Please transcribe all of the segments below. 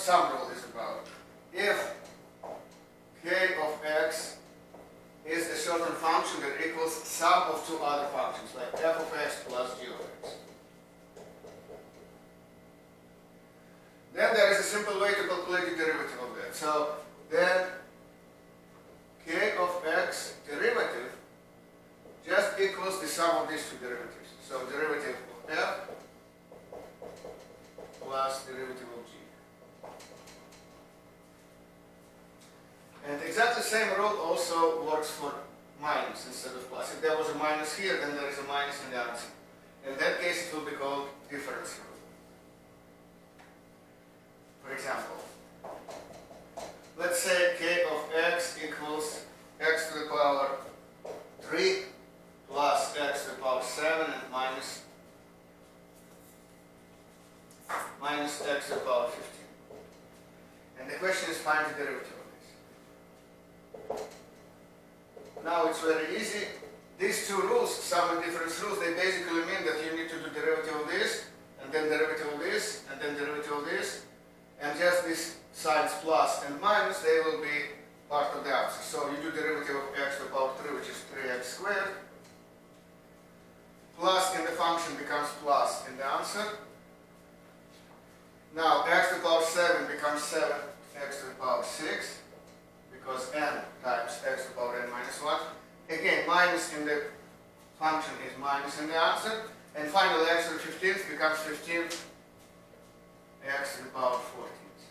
sum rule is about. If k of x is a certain function that equals sum of two other functions, like f of x plus g of x. Then there is a simple way to calculate the derivative of that. So then k of x derivative just equals the sum of these two derivatives. So derivative of f plus derivative of g. And exactly the same rule also works for minus instead of plus. If there was a minus here, then there is a minus in the answer. In that case, it will be called difference rule. For example, let's say k of x equals x to the power 3 plus x to the power 7 and minus x to the power 15. And the question is find the derivative of this. Now it's very easy. These two rules, sum and difference rules, they basically mean that you need to do derivative of this, and then derivative of this, and then derivative of this, and just these signs plus and minus, they will be part of the answer. So you do derivative of x to the power 3, which is 3x squared, plus in the function becomes plus in the answer. Now x to the power 7 becomes 7x to the power 6, because n times x to the power n minus 1. Again, minus in the function is minus in the answer. And finally, x to the 15th becomes 15x to the power 14th.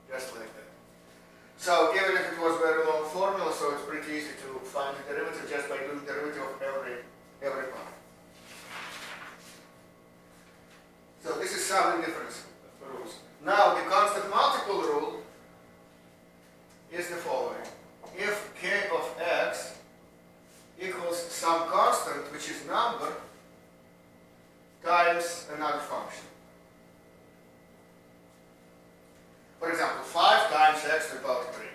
Just like that. So even if it was a very long formula, so it's pretty easy to find the derivative just by doing derivative of every part. So this is sum and difference rules. Now the constant multiple rule is the following. If k of x equals some constant, which is number, times another function. For example, 5 times x to the power 3.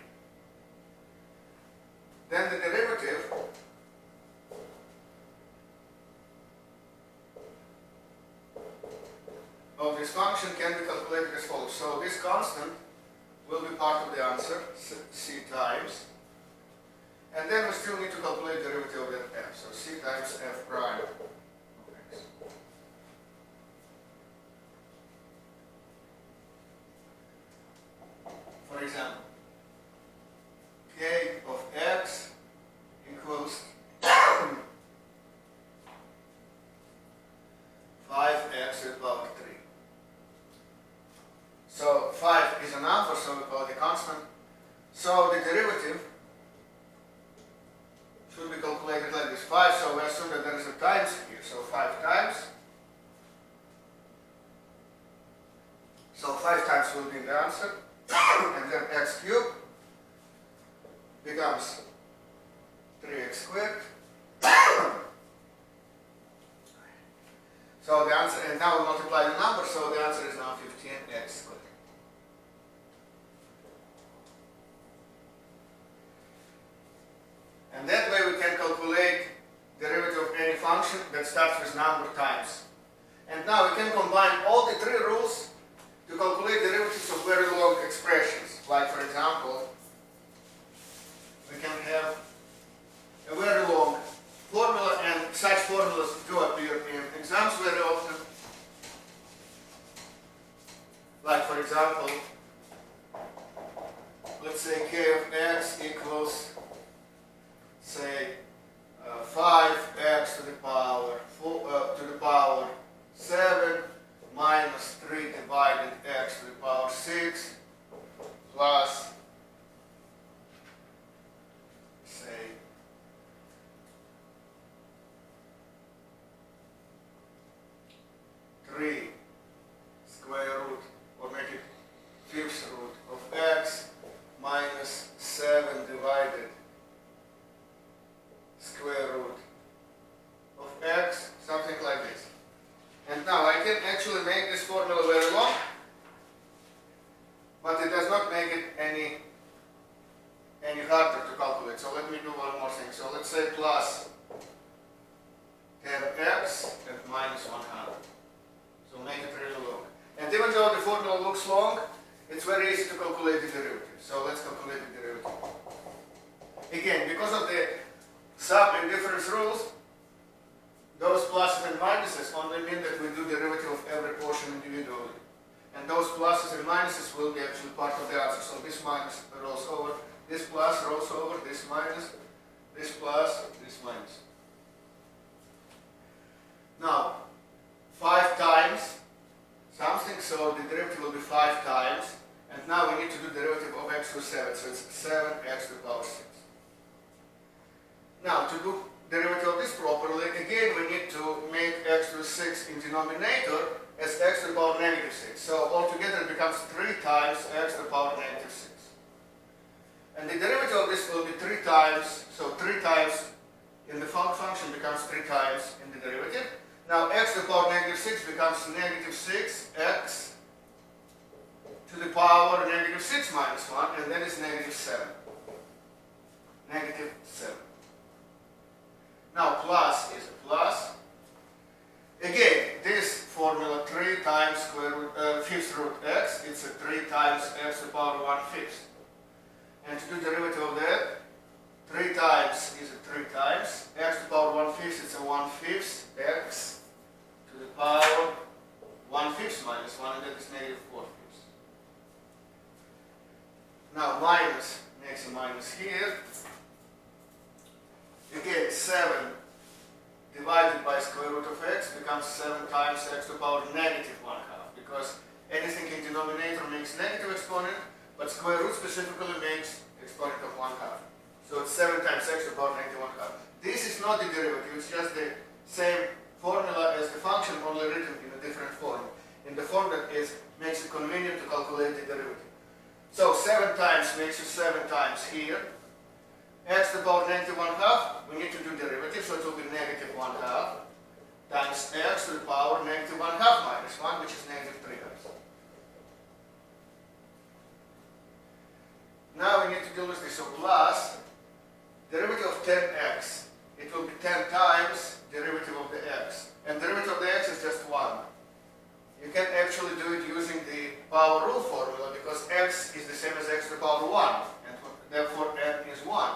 Then the derivative of this function can be calculated as follows. So this constant will be part of the answer, c times. And then we still need to calculate the derivative of that f. So c times f prime of x. For example, k of x equals 5x to the power 3. So 5 is a number, so we call it a constant. So the derivative should be calculated like this. 5, so we assume that there is a times here. So 5 times. So 5 times will be the answer. And then x cubed becomes 3x squared. So the answer, and now we multiply the number, so the answer is now 15x squared. And that way we can calculate derivative of any function that starts with number times. And now we can combine all the three rules to calculate derivatives of very long expressions. Like, for example, we can have a very long formula, and such formulas do appear in exams very often. Like, for example, let's say k of x equals, say, 5x to the power 7 minus 3 divided x to the power 6 plus, say, square root, or make it fifth root of x minus 7 divided square root of x, something like this. And now I can actually make this formula very long, but it does not make it any harder to calculate. So let me do one more thing. So let's say plus 10x and minus 100. So make it really long. And even though the formula formula looks long, it's very easy to calculate the derivative. So let's calculate the derivative. Again, because of the sum and difference rules, those pluses and minuses only mean that we do derivative of every portion individually. And those pluses and minuses will be actually part of the answer. So this minus rolls over, this plus rolls over, this minus, this plus, this minus. Now, 5 times something, so the derivative will be 5 times. And now we need to do derivative of x to the 7, so it's 7x to the power 6. Now, to do derivative of this properly, again we need to make x to the 6 in denominator as x to the power negative 6. So altogether it becomes 3 times x to the power negative 6. And the derivative of this will be 3 times, so 3 times in the function becomes 3 times in the derivative. Now x to the power negative 6 becomes negative 6x to the power negative 6 minus 1, and then it's negative 7. Negative 7. Now plus is a plus. Again, this formula 3 times square root, fifth root x, it's a 3 times x to the power 1/5. And to do derivative of that, 3 times is a 3 times, x to the power 1/5, it's a 1/5 x to the power 1/5 minus 1, and that is negative 4/5. Now minus makes a minus here. Again, 7 divided by square root of x becomes 7 times x to the power negative 1/2, because anything in denominator makes negative exponent, but square root specifically makes exponent of 1/2. So it's 7 times x to the power negative 1/2. This is not the derivative, it's just the same formula as the function, only written in a different form. In the form that makes it convenient to calculate the derivative. So 7 times makes you 7 times here. X to the power negative 1/2, we need to do derivative, so it will be negative 1/2 times x to the power negative 1/2 minus 1, which is negative 3x. Now we need to deal with this. So plus derivative of 10x. It will be 10 times derivative of the x. And derivative of the x is just 1. You can actually do it using the power rule formula, because x is the same as x to the power 1. And therefore n is 1.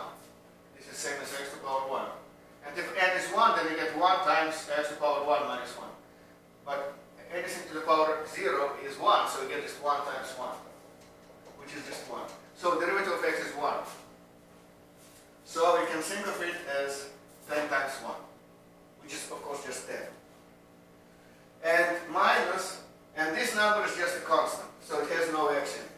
This is the same as x to the power 1. And if n is 1, then you get 1 times x to the power 1 minus 1. But anything to the power 0 is 1, so you get just 1 times 1, which is just 1. So derivative of x is 1. So we can think of it as 10 times 1, which is of course just 10. And minus, and this number is just a constant, so it has no x in it.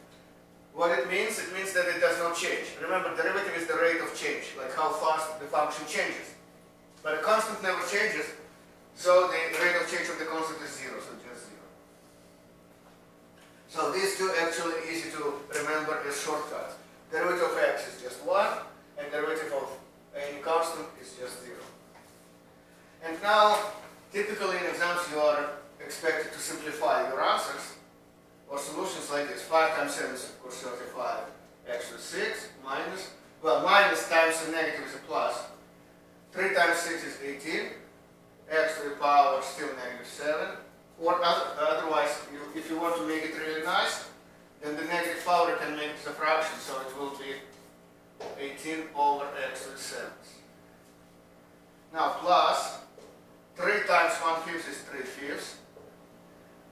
What it means that it does not change. Remember, derivative is the rate of change, like how fast the function changes. But a constant never changes, so the rate of change of the constant is 0, so just 0. So these two actually easy to remember as shortcuts. Derivative of x is just 1, and derivative of any constant is just 0. And now, typically in exams you are expected to simplify your answers or solutions like this. 5 times 7 is of course 35, x to the 6 minus, well, minus times a negative is a plus. 3 times 6 is 18, x to the power still negative 7. Or otherwise, if you want to make it really nice, then the negative power can make it a fraction, so it will be 18 over x to the 7th. Now plus 3 times 1/5 is 3/5.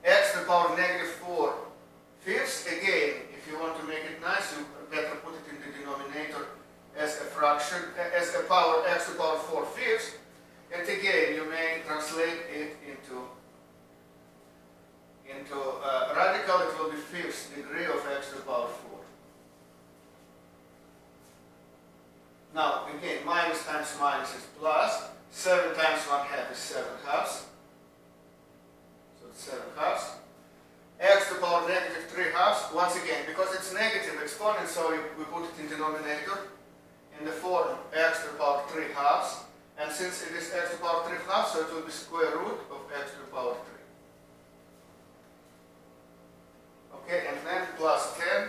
X to the power negative 4/5. Again, if you want to make it nice, you better put it in the denominator as a fraction, as a power x to the power 4/5. And again, you may translate it into radical. It will be 5th degree of x to the power 4. Now again, minus times minus is plus. 7 times 1/2 is 7/2. So it's 7/2. X to the power negative 3/2. Once again, because it's negative exponent, so we put it in denominator in the form x to the power 3/2. And since it is x to the power 3/2, so it will be square root of x to the power 3. Okay, and then plus 10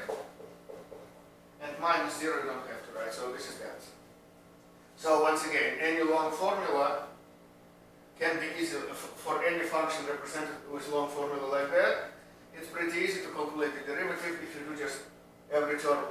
and minus 0 you don't have to write, so this is the answer. So once again, any long formula can be easy for any function represented with long formula like that. it's pretty easy to calculate the derivative if you do just every term